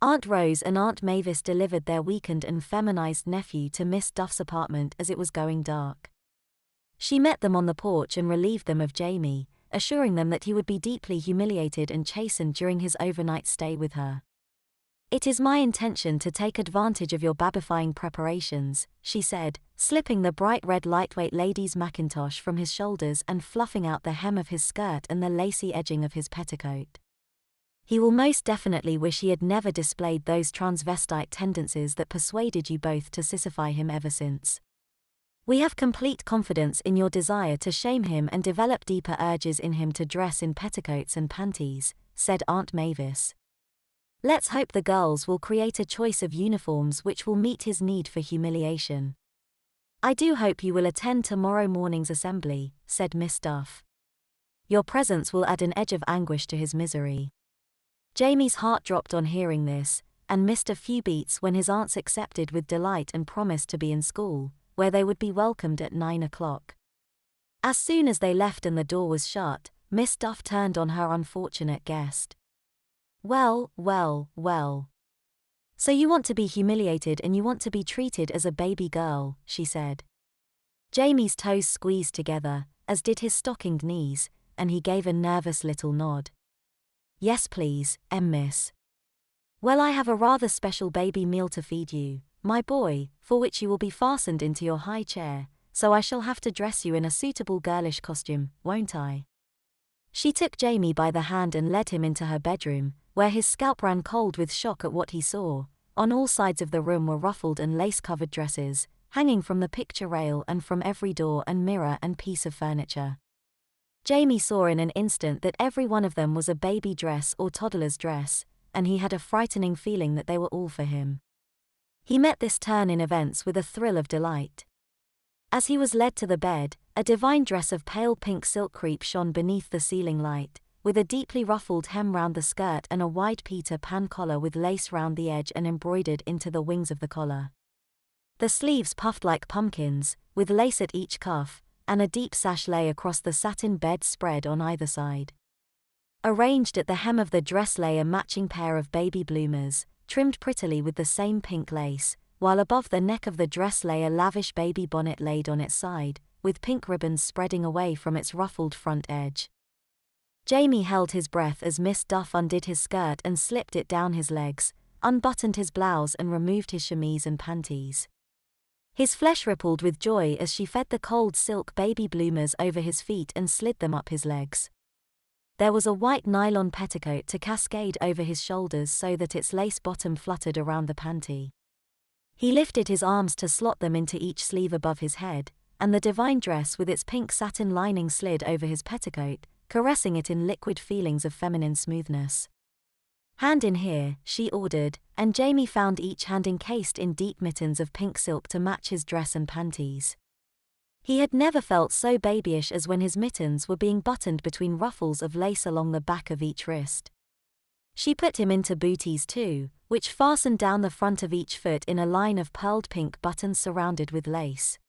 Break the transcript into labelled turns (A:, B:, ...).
A: Aunt Rose and Aunt Mavis delivered their weakened and feminized nephew to Miss Duff's apartment as it was going dark. She met them on the porch and relieved them of Jamie, assuring them that he would be deeply humiliated and chastened during his overnight stay with her. "It is my intention to take advantage of your babifying preparations," she said, slipping the bright red lightweight lady's mackintosh from his shoulders and fluffing out the hem of his skirt and the lacy edging of his petticoat. "He will most definitely wish he had never displayed those transvestite tendencies that persuaded you both to sissify him ever since. We have complete confidence in your desire to shame him and develop deeper urges in him to dress in petticoats and panties," said Aunt Mavis. "Let's hope the girls will create a choice of uniforms which will meet his need for humiliation." "I do hope you will attend tomorrow morning's assembly," said Miss Duff. "Your presence will add an edge of anguish to his misery." Jamie's heart dropped on hearing this, and missed a few beats when his aunts accepted with delight and promised to be in school, where they would be welcomed at 9 o'clock. As soon as they left and the door was shut, Miss Duff turned on her unfortunate guest. Well. So you want to be humiliated and you want to be treated as a baby girl," she said. Jamie's toes squeezed together, as did his stockinged knees, and he gave a nervous little nod. "Yes please, miss. Well, I have a rather special baby meal to feed you, my boy, for which you will be fastened into your high chair, so I shall have to dress you in a suitable girlish costume, won't I?" She took Jamie by the hand and led him into her bedroom, where his scalp ran cold with shock at what he saw. On all sides of the room were ruffled and lace-covered dresses, hanging from the picture rail and from every door and mirror and piece of furniture. Jamie saw in an instant that every one of them was a baby dress or toddler's dress, and he had a frightening feeling that they were all for him. He met this turn in events with a thrill of delight. As he was led to the bed, a divine dress of pale pink silk crepe shone beneath the ceiling light, with a deeply ruffled hem round the skirt and a wide Peter Pan collar with lace round the edge and embroidered into the wings of the collar. The sleeves puffed like pumpkins, with lace at each cuff, and a deep sash lay across the satin bedspread on either side. Arranged at the hem of the dress lay a matching pair of baby bloomers, trimmed prettily with the same pink lace, while above the neck of the dress lay a lavish baby bonnet laid on its side, with pink ribbons spreading away from its ruffled front edge. Jamie held his breath as Miss Duff undid his skirt and slipped it down his legs, unbuttoned his blouse and removed his chemise and panties. His flesh rippled with joy as she fed the cold silk baby bloomers over his feet and slid them up his legs. There was a white nylon petticoat to cascade over his shoulders so that its lace bottom fluttered around the panty. He lifted his arms to slot them into each sleeve above his head, and the divine dress with its pink satin lining slid over his petticoat, caressing it in liquid feelings of feminine smoothness. "Hand in here," she ordered, and Jamie found each hand encased in deep mittens of pink silk to match his dress and panties. He had never felt so babyish as when his mittens were being buttoned between ruffles of lace along the back of each wrist. She put him into booties too, which fastened down the front of each foot in a line of pearled pink buttons surrounded with lace.